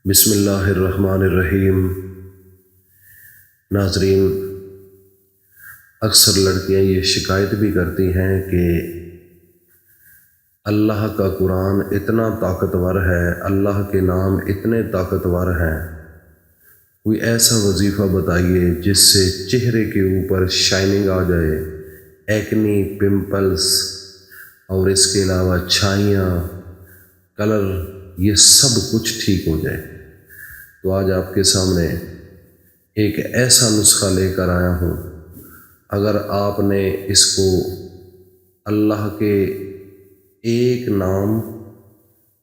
بسم اللہ الرحمن الرحیم۔ ناظرین، اکثر لڑکیاں یہ شکایت بھی کرتی ہیں کہ اللہ کا قرآن اتنا طاقتور ہے، اللہ کے نام اتنے طاقتور ہیں، کوئی ایسا وظیفہ بتائیے جس سے چہرے کے اوپر شائننگ آ جائے، ایکنی، پمپلز اور اس کے علاوہ چھائیاں، کلر، یہ سب کچھ ٹھیک ہو جائے۔ تو آج آپ کے سامنے ایک ایسا نسخہ لے کر آیا ہوں، اگر آپ نے اس کو اللہ کے ایک نام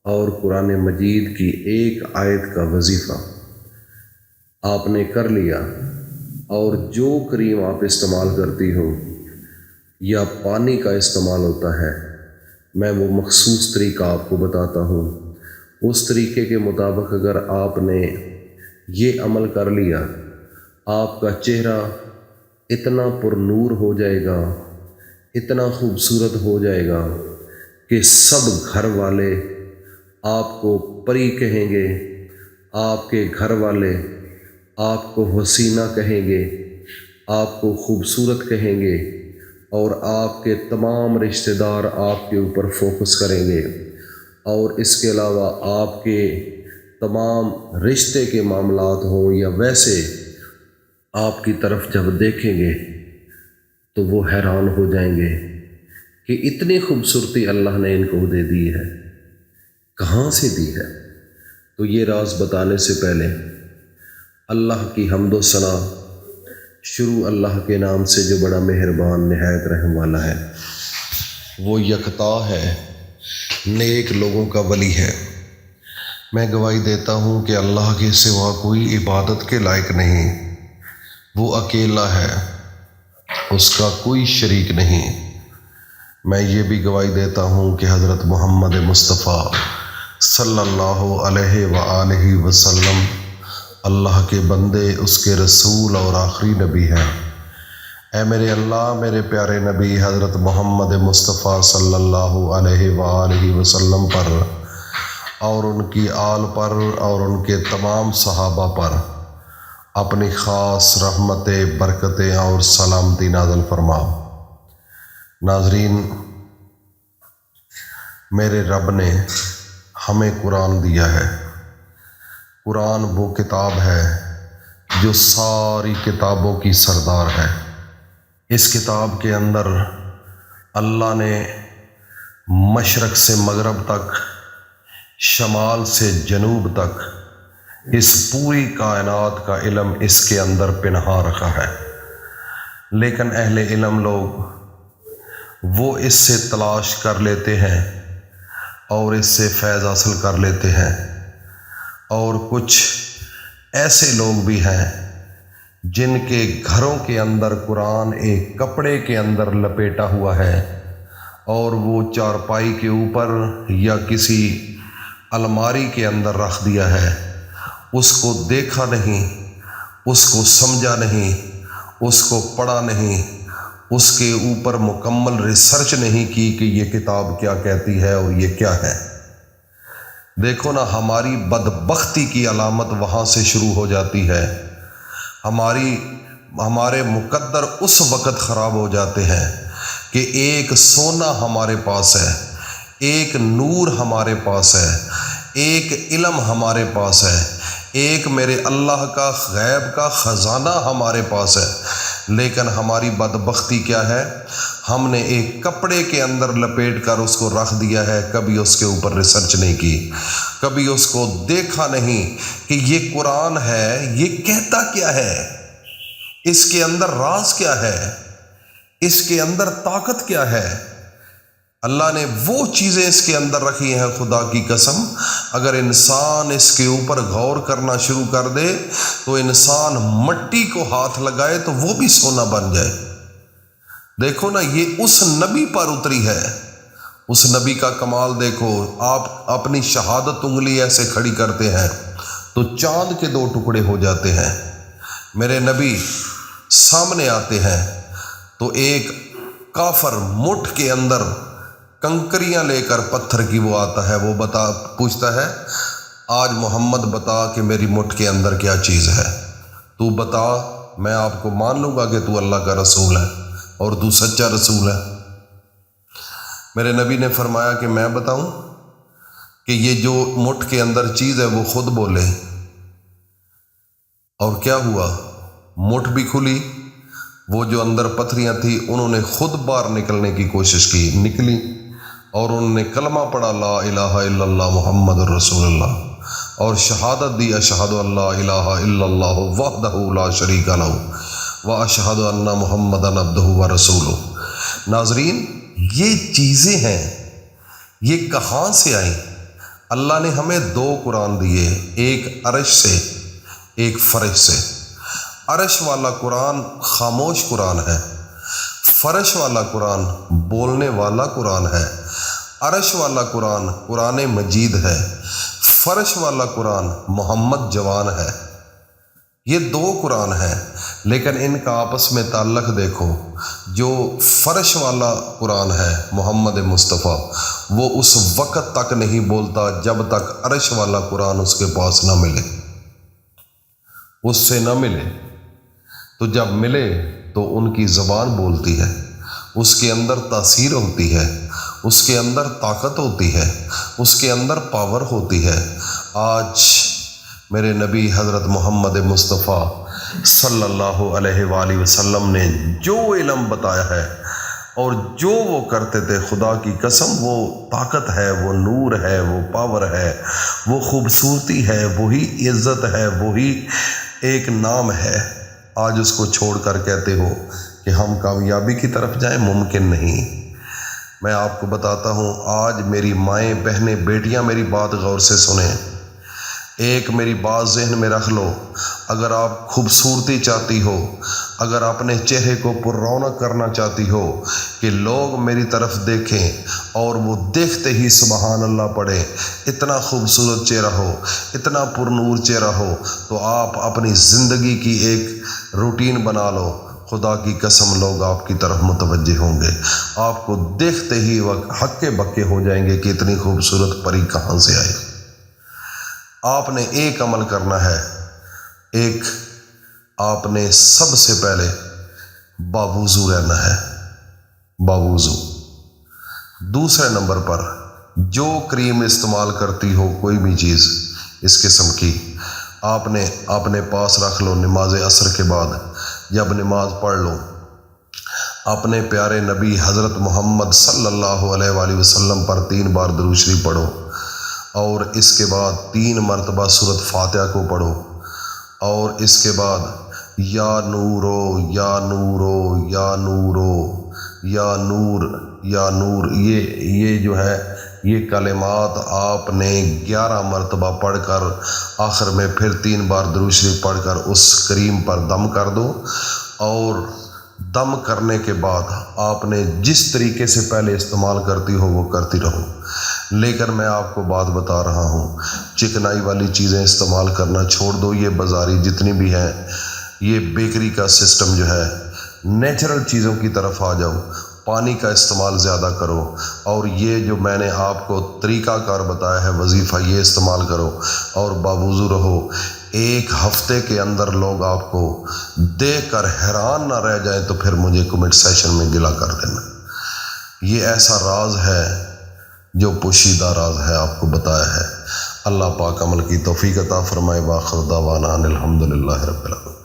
اور قرآن مجید کی ایک آیت کا وظیفہ آپ نے کر لیا، اور جو کریم آپ استعمال کرتی ہو یا پانی کا استعمال ہوتا ہے، میں وہ مخصوص طریقہ آپ کو بتاتا ہوں، اس طریقے کے مطابق اگر آپ نے یہ عمل کر لیا، آپ کا چہرہ اتنا پر نور ہو جائے گا، اتنا خوبصورت ہو جائے گا کہ سب گھر والے آپ کو پری کہیں گے، آپ کے گھر والے آپ کو حسینہ کہیں گے، آپ کو خوبصورت کہیں گے، اور آپ کے تمام رشتہ دار آپ کے اوپر فوکس کریں گے، اور اس کے علاوہ آپ کے تمام رشتے کے معاملات ہوں یا ویسے آپ کی طرف جب دیکھیں گے تو وہ حیران ہو جائیں گے کہ اتنی خوبصورتی اللہ نے ان کو دے دی ہے، کہاں سے دی ہے۔ تو یہ راز بتانے سے پہلے اللہ کی حمد و ثنا شروع اللہ کے نام سے جو بڑا مہربان نہایت رحم والا ہے، وہ یکتا ہے، نیک لوگوں کا ولی ہے۔ میں گواہی دیتا ہوں کہ اللہ کے سوا کوئی عبادت کے لائق نہیں، وہ اکیلا ہے، اس کا کوئی شریک نہیں۔ میں یہ بھی گواہی دیتا ہوں کہ حضرت محمد مصطفیٰ صلی اللہ علیہ وآلہ وسلم اللہ کے بندے، اس کے رسول اور آخری نبی ہیں۔ اے میرے اللہ، میرے پیارے نبی حضرت محمد مصطفیٰ صلی اللہ علیہ وآلہ وسلم پر اور ان کی آل پر اور ان کے تمام صحابہ پر اپنی خاص رحمتیں، برکتیں اور سلامتی نازل فرما۔ ناظرین، میرے رب نے ہمیں قرآن دیا ہے۔ قرآن وہ کتاب ہے جو ساری کتابوں کی سردار ہے۔ اس کتاب کے اندر اللہ نے مشرق سے مغرب تک، شمال سے جنوب تک اس پوری کائنات کا علم اس کے اندر پنہا رکھا ہے، لیکن اہل علم لوگ وہ اس سے تلاش کر لیتے ہیں اور اس سے فیض حاصل کر لیتے ہیں، اور کچھ ایسے لوگ بھی ہیں جن کے گھروں کے اندر قرآن ایک کپڑے کے اندر لپیٹا ہوا ہے، اور وہ چارپائی کے اوپر یا کسی الماری کے اندر رکھ دیا ہے، اس کو دیکھا نہیں، اس کو سمجھا نہیں، اس کو پڑھا نہیں، اس کے اوپر مکمل ریسرچ نہیں کی کہ یہ کتاب کیا کہتی ہے اور یہ کیا ہے۔ دیکھو نا، ہماری بدبختی کی علامت وہاں سے شروع ہو جاتی ہے۔ ہمارے مقدر اس وقت خراب ہو جاتے ہیں کہ ایک سونا ہمارے پاس ہے، ایک نور ہمارے پاس ہے، ایک علم ہمارے پاس ہے، ایک میرے اللہ کا غیب کا خزانہ ہمارے پاس ہے، لیکن ہماری بدبختی کیا ہے؟ ہم نے ایک کپڑے کے اندر لپیٹ کر اس کو رکھ دیا ہے، کبھی اس کے اوپر ریسرچ نہیں کی، کبھی اس کو دیکھا نہیں کہ یہ قرآن ہے، یہ کہتا کیا ہے، اس کے اندر راز کیا ہے، اس کے اندر طاقت کیا ہے۔ اللہ نے وہ چیزیں اس کے اندر رکھی ہیں، خدا کی قسم اگر انسان اس کے اوپر غور کرنا شروع کر دے تو انسان مٹی کو ہاتھ لگائے تو وہ بھی سونا بن جائے۔ دیکھو نا، یہ اس نبی پر اتری ہے، اس نبی کا کمال دیکھو۔ آپ اپنی شہادت انگلی ایسے کھڑی کرتے ہیں تو چاند کے 2 ٹکڑے ہو جاتے ہیں۔ میرے نبی سامنے آتے ہیں تو ایک کافر مٹھ کے اندر کنکریاں لے کر، پتھر کی وہ آتا ہے، وہ پوچھتا ہے آج محمد بتا کہ میری مٹھ کے اندر کیا چیز ہے، تو بتا، میں آپ کو مان لوں گا کہ تو اللہ کا رسول ہے اور تو سچا رسول ہے۔ میرے نبی نے فرمایا کہ میں بتاؤں کہ یہ جو مٹھ کے اندر چیز ہے وہ خود بولے، اور کیا ہوا؟ مٹھ بھی کھلی، وہ جو اندر پتھریاں تھیں انہوں نے خود باہر نکلنے کی کوشش کی، نکلی، اور انہوں نے کلمہ پڑھا لا الہ الا اللہ محمد رسول اللہ، اور شہادت دی اشہد ان لا الہ الا اللہ وحدہ لا شریک لہ واشہد ان محمدًا عبدہ ورسولہ۔ ناظرین، یہ چیزیں ہیں، یہ کہاں سے آئیں؟ اللہ نے ہمیں دو قرآن دیے، ایک عرش سے، ایک فرش سے۔ عرش والا قرآن خاموش قرآن ہے، فرش والا قرآن بولنے والا قرآن ہے۔ عرش والا قرآن قرآن مجید ہے، فرش والا قرآن محمد جوان ہے۔ یہ دو قرآن ہیں، لیکن ان کا آپس میں تعلق دیکھو۔ جو فرش والا قرآن ہے محمد مصطفیٰ، وہ اس وقت تک نہیں بولتا جب تک عرش والا قرآن اس کے پاس نہ ملے، اس سے نہ ملے۔ تو جب ملے تو ان کی زبان بولتی ہے، اس کے اندر تاثیر ہوتی ہے، اس کے اندر طاقت ہوتی ہے، اس کے اندر پاور ہوتی ہے۔ آج میرے نبی حضرت محمد مصطفیٰ صلی اللہ علیہ وآلہ وسلم نے جو علم بتایا ہے اور جو وہ کرتے تھے، خدا کی قسم وہ طاقت ہے، وہ نور ہے، وہ پاور ہے، وہ خوبصورتی ہے، وہی عزت ہے، وہی ایک نام ہے۔ آج اس کو چھوڑ کر کہتے ہو کہ ہم کامیابی کی طرف جائیں، ممکن نہیں۔ میں آپ کو بتاتا ہوں، آج میری مائیں، بہنیں، بیٹیاں میری بات غور سے سنیں۔ ایک میری بات ذہن میں رکھ لو، اگر آپ خوبصورتی چاہتی ہو، اگر اپنے چہرے کو پر رونق کرنا چاہتی ہو کہ لوگ میری طرف دیکھیں اور وہ دیکھتے ہی سبحان اللہ پڑھیں، اتنا خوبصورت چہرہ ہو، اتنا پر نور چہرہ ہو، تو آپ اپنی زندگی کی ایک روٹین بنا لو۔ خدا کی قسم لوگ آپ کی طرف متوجہ ہوں گے، آپ کو دیکھتے ہی وہ ہکے بکے ہو جائیں گے کہ اتنی خوبصورت پری کہاں سے آئی۔ آپ نے ایک عمل کرنا ہے، ایک آپ نے سب سے پہلے باوضو رہنا ہے، باوضو۔ دوسرے نمبر پر جو کریم استعمال کرتی ہو، کوئی بھی چیز اس قسم کی، آپ نے اپنے پاس رکھ لو۔ نماز عصر کے بعد جب نماز پڑھ لو، اپنے پیارے نبی حضرت محمد صلی اللہ علیہ وآلہ وسلم پر 3 بار درود شریف پڑھو، اور اس کے بعد 3 مرتبہ سورۃ فاتحہ کو پڑھو، اور اس کے بعد یا نورو یا نورو یا نورو یا نور یا نور، یہ جو ہے یہ کلمات آپ نے 11 مرتبہ پڑھ کر آخر میں پھر 3 بار درود شریف پڑھ کر اس کریم پر دم کر دو، اور دم کرنے کے بعد آپ نے جس طریقے سے پہلے استعمال کرتی ہو وہ کرتی رہو۔ لیکن میں آپ کو بات بتا رہا ہوں، چکنائی والی چیزیں استعمال کرنا چھوڑ دو، یہ بازاری جتنی بھی ہیں، یہ بیکری کا سسٹم جو ہے، نیچرل چیزوں کی طرف آ جاؤ، پانی کا استعمال زیادہ کرو، اور یہ جو میں نے آپ کو طریقہ کار بتایا ہے وظیفہ، یہ استعمال کرو اور باوضو رہو۔ 1 ہفتے کے اندر لوگ آپ کو دیکھ کر حیران نہ رہ جائیں تو پھر مجھے کمنٹ سیشن میں گلا کر دینا۔ یہ ایسا راز ہے جو پوشیدہ راز ہے، آپ کو بتایا ہے۔ اللہ پاک عمل کی توفیق عطا فرمائے۔ وآخر دعوانا ان الحمدللہ رب العالمین۔